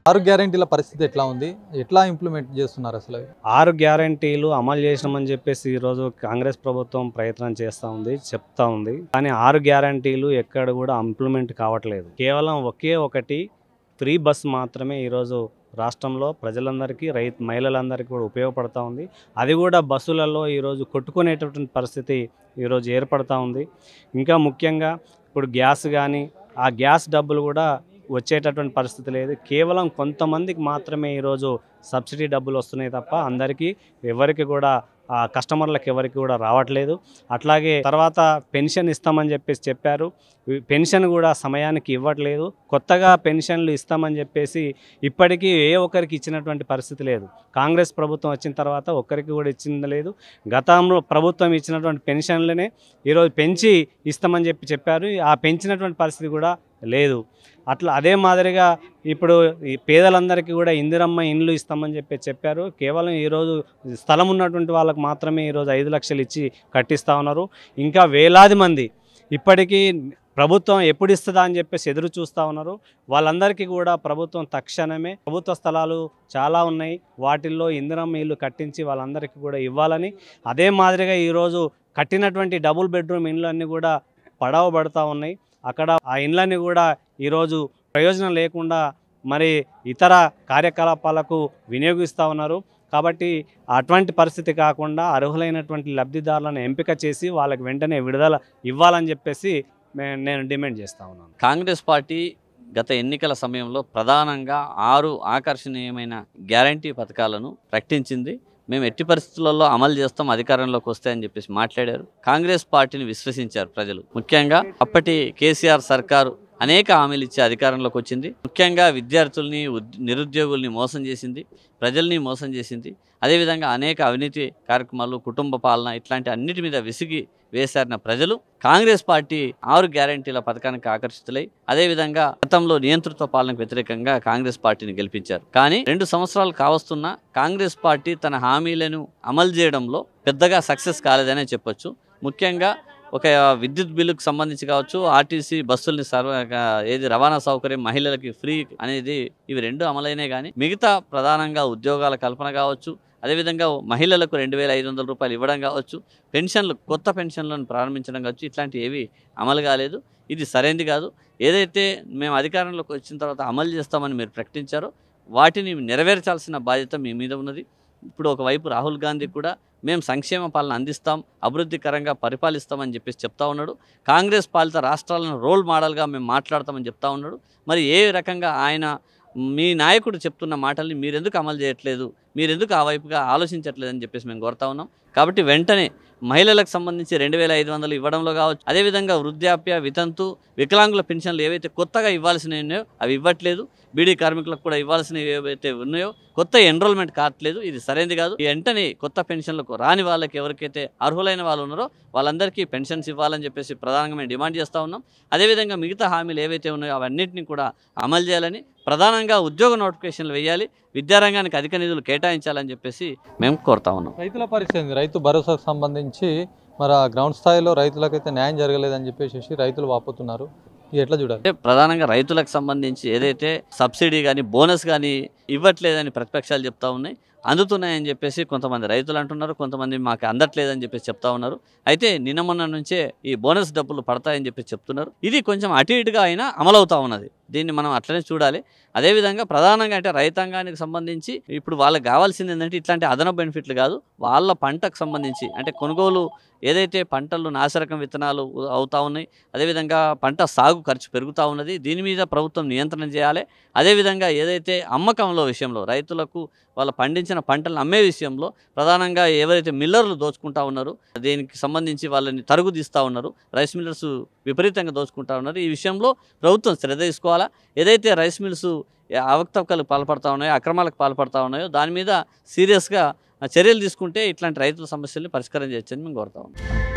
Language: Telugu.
6 గ్యారెంటీల పరిస్థితి ఎట్లా ఉంది? ఎట్లా ఇంప్లిమెంట్ చేస్తున్నారు అసలు? 6 గ్యారెంటీలు అమలు చేసినామని చెప్పేసి ఈరోజు కాంగ్రెస్ ప్రభుత్వం ప్రయత్నం చేస్తూ ఉంది, చెప్తా ఉంది. కానీ 6 గ్యారెంటీలు ఎక్కడ కూడా ఇంప్లిమెంట్ కావట్లేదు. కేవలం ఒకే ఒకటి ఫ్రీ బస్ మాత్రమే ఈరోజు రాష్ట్రంలో ప్రజలందరికీ, మహిళలందరికీ కూడా ఉపయోగపడుతూ ఉంది. అది కూడా బస్సులలో ఈరోజు కొట్టుకునేటటువంటి పరిస్థితి ఈరోజు ఏర్పడుతూ ఉంది. ఇంకా ముఖ్యంగా ఇప్పుడు గ్యాస్ కానీ ఆ గ్యాస్ డబ్బులు కూడా వచ్చేటటువంటి పరిస్థితి లేదు. కేవలం కొంతమందికి మాత్రమే ఈరోజు సబ్సిడీ డబ్బులు వస్తున్నాయి తప్ప అందరికీ ఎవరికి కూడా కస్టమర్లకు ఎవరికి కూడా రావట్లేదు. అట్లాగే తర్వాత పెన్షన్ ఇస్తామని చెప్పారు. పెన్షన్ కూడా సమయానికి ఇవ్వట్లేదు. కొత్తగా పెన్షన్లు ఇస్తామని చెప్పేసి ఇప్పటికీ ఏ ఒక్కరికి ఇచ్చినటువంటి పరిస్థితి లేదు. కాంగ్రెస్ ప్రభుత్వం వచ్చిన తర్వాత ఒక్కరికి కూడా ఇచ్చింది లేదు. గతంలో ప్రభుత్వం ఇచ్చినటువంటి పెన్షన్లనే ఈరోజు పెంచి ఇస్తామని చెప్పారు. ఆ పెంచినటువంటి పరిస్థితి కూడా లేదు. అట్లా అదే మాదిరిగా ఇప్పుడు ఈ పేదలందరికీ కూడా ఇందిరమ్మ ఇండ్లు ఇస్తామని చెప్పారు. కేవలం ఈరోజు స్థలం ఉన్నటువంటి వాళ్ళకు మాత్రమే ఈరోజు 5 లక్షలు ఇచ్చి కట్టిస్తూ ఉన్నారు. ఇంకా వేలాది మంది ఇప్పటికీ ప్రభుత్వం ఎప్పుడు ఇస్తుందా అని చెప్పేసి ఎదురు చూస్తూ ఉన్నారు. వాళ్ళందరికీ కూడా ప్రభుత్వం తక్షణమే ప్రభుత్వ స్థలాలు చాలా ఉన్నాయి, వాటిల్లో ఇందిరమ్మ ఇల్లు కట్టించి వాళ్ళందరికీ కూడా ఇవ్వాలని, అదే మాదిరిగా ఈరోజు కట్టినటువంటి డబుల్ బెడ్రూమ్ ఇండ్లన్నీ కూడా పడవబడుతూ ఉన్నాయి. అక్కడ ఆ ఇండ్లన్నీ కూడా ఈరోజు ప్రయోజనం లేకుండా మరి ఇతర కార్యకలాపాలకు వినియోగిస్తూ ఉన్నారు. కాబట్టి అటువంటి పరిస్థితి కాకుండా అర్హులైనటువంటి లబ్ధిదారులను ఎంపిక చేసి వాళ్ళకి వెంటనే విడుదల ఇవ్వాలని చెప్పేసి నేను డిమాండ్ చేస్తూ ఉన్నాను. కాంగ్రెస్ పార్టీ గత ఎన్నికల సమయంలో ప్రధానంగా 6 ఆకర్షణీయమైన గ్యారంటీ పథకాలను ప్రకటించింది. మేము ఎట్టి పరిస్థితులలో అమలు చేస్తాం అధికారంలోకి వస్తే అని చెప్పేసి మాట్లాడారు. కాంగ్రెస్ పార్టీని విశ్వసించారు ప్రజలు. ముఖ్యంగా అప్పటి కేసీఆర్ సర్కారు అనేక హామీలు ఇచ్చి అధికారంలోకి వచ్చింది. ముఖ్యంగా విద్యార్థుల్ని, నిరుద్యోగుల్ని మోసం చేసింది, ప్రజల్ని మోసం చేసింది. అదేవిధంగా అనేక అవినీతి కార్యక్రమాలు, కుటుంబ పాలన ఇట్లాంటి అన్నిటి మీద విసిగి వేశారిన ప్రజలు కాంగ్రెస్ పార్టీ 6 గ్యారంటీల పథకానికి ఆకర్షితులై అదేవిధంగా గతంలో నియంతృత్వ పాలనకు వ్యతిరేకంగా కాంగ్రెస్ పార్టీని గెలిపించారు. కానీ 2 సంవత్సరాలు కావస్తున్న కాంగ్రెస్ పార్టీ తన హామీలను అమలు చేయడంలో పెద్దగా సక్సెస్ కాలేదనే చెప్పొచ్చు. ముఖ్యంగా ఒక విద్యుత్ బిల్లుకు సంబంధించి కావచ్చు, ఆర్టీసీ బస్సుల్ని రవాణా సౌకర్యం మహిళలకి ఫ్రీ అనేది ఇవి 2 అమలైనే కానీ మిగతా ప్రధానంగా ఉద్యోగాల కల్పన కావచ్చు, అదేవిధంగా మహిళలకు 2,500 రూపాయలు ఇవ్వడం కావచ్చు, పెన్షన్లు కొత్త పెన్షన్లను ప్రారంభించడం కావచ్చు, ఇట్లాంటివి ఏవి అమలు కాలేదు. ఇది సరైనది కాదు. ఏదైతే మేము అధికారంలోకి వచ్చిన తర్వాత అమలు చేస్తామని మీరు ప్రకటించారో వాటిని నెరవేర్చాల్సిన బాధ్యత మీ మీద ఉన్నది. ఇప్పుడు ఒకవైపు రాహుల్ గాంధీ కూడా మేము సంక్షేమ పాలన అందిస్తాం, అభివృద్ధికరంగా పరిపాలిస్తామని చెప్పేసి చెప్తా ఉన్నాడు. కాంగ్రెస్ పాలిత రాష్ట్రాలను రోల్ మోడల్గా మేము మాట్లాడతామని చెప్తా ఉన్నాడు. మరి ఏ రకంగా ఆయన మీ నాయకుడు చెప్తున్న మాటల్ని మీరెందుకు అమలు చేయట్లేదు, మీరెందుకు ఆ వైపుగా ఆలోచించట్లేదని చెప్పేసి మేము కోరుతా ఉన్నాం. కాబట్టి వెంటనే మహిళలకు సంబంధించి 2,500 ఇవ్వడంలో కావచ్చు, అదేవిధంగా వృద్ధాప్య, వితంతు, వికలాంగుల పెన్షన్లు ఏవైతే కొత్తగా ఇవ్వాల్సినవి ఉన్నాయో అవి ఇవ్వట్లేదు. బీడీ కార్మికులకు కూడా ఇవ్వాల్సినవి ఏవైతే ఉన్నాయో కొత్త ఎన్రోల్మెంట్ కావట్లేదు. ఇది సరైనది కాదు. వెంటనే కొత్త పెన్షన్లకు రాని వాళ్ళకి ఎవరికైతే అర్హులైన వాళ్ళు ఉన్నారో వాళ్ళందరికీ పెన్షన్స్ ఇవ్వాలని చెప్పేసి ప్రధానంగా మేము డిమాండ్ చేస్తూ ఉన్నాం. అదేవిధంగా మిగతా హామీలు ఏవైతే ఉన్నాయో అవన్నింటినీ కూడా అమలు చేయాలని, ప్రధానంగా ఉద్యోగ నోటిఫికేషన్లు వేయాలి, విద్యారంగానికి అధిక నిధులు కేటాయించాలని చెప్పేసి మేము కోరుతా ఉన్నాం. రైతుల పరిస్థితి, రైతు భరోసాకు సంబంధించి మరి గ్రౌండ్ స్థాయిలో రైతులకైతే న్యాయం జరగలేదని చెప్పేసి రైతులు వాపోతున్నారు. ఎట్లా చూడాలి? అంటే ప్రధానంగా రైతులకు సంబంధించి ఏదైతే సబ్సిడీ కానీ బోనస్ కానీ ఇవ్వట్లేదని ప్రతిపక్షాలు చెప్తా ఉన్నాయి. అందుతున్నాయని చెప్పేసి కొంతమంది రైతులు అంటున్నారు, కొంతమంది మాకు అందట్లేదని చెప్పేసి చెప్తా ఉన్నారు. అయితే నిన్న మొన్న నుంచే ఈ బోనస్ డబ్బులు పడతాయని చెప్పేసి చెప్తున్నారు. ఇది కొంచెం అటు ఇటుగా అయినా అమలవుతా ఉన్నది. దీన్ని మనం అట్లనే చూడాలి. అదేవిధంగా ప్రధానంగా అంటే రైతాంగానికి సంబంధించి ఇప్పుడు వాళ్ళకి కావాల్సింది ఏంటంటే ఇట్లాంటి అదనపు బెనిఫిట్లు కాదు, వాళ్ళ పంటకు సంబంధించి అంటే కొనుగోలు ఏదైతే పంటలు నాసిరకం విత్తనాలు అవుతా ఉన్నాయి, అదేవిధంగా పంట సాగు ఖర్చు పెరుగుతూ ఉన్నది. దీని మీద ప్రభుత్వం నియంత్రణ చేయాలి. అదేవిధంగా ఏదైతే అమ్మకంలో విషయంలో రైతులకు వాళ్ళు పండించిన పంటలను అమ్మే విషయంలో ప్రధానంగా ఎవరైతే మిల్లర్లు దోచుకుంటా ఉన్నారో దీనికి సంబంధించి వాళ్ళని తరుగు తీస్తూ ఉన్నారు, రైస్ మిల్లర్స్ విపరీతంగా దోచుకుంటా ఉన్నారు. ఈ విషయంలో ప్రభుత్వం శ్రద్ధ తీసుకోవాలా. ఏదైతే రైస్ మిల్స్ అవకతవకలకు పాల్పడతా ఉన్నాయో, అక్రమాలకు పాల్పడతా ఉన్నాయో దాని మీద సీరియస్గా చర్యలు తీసుకుంటే ఇట్లాంటి రైతుల సమస్యల్ని పరిష్కారం చేయొచ్చని మేము కోరుతా ఉన్నాం.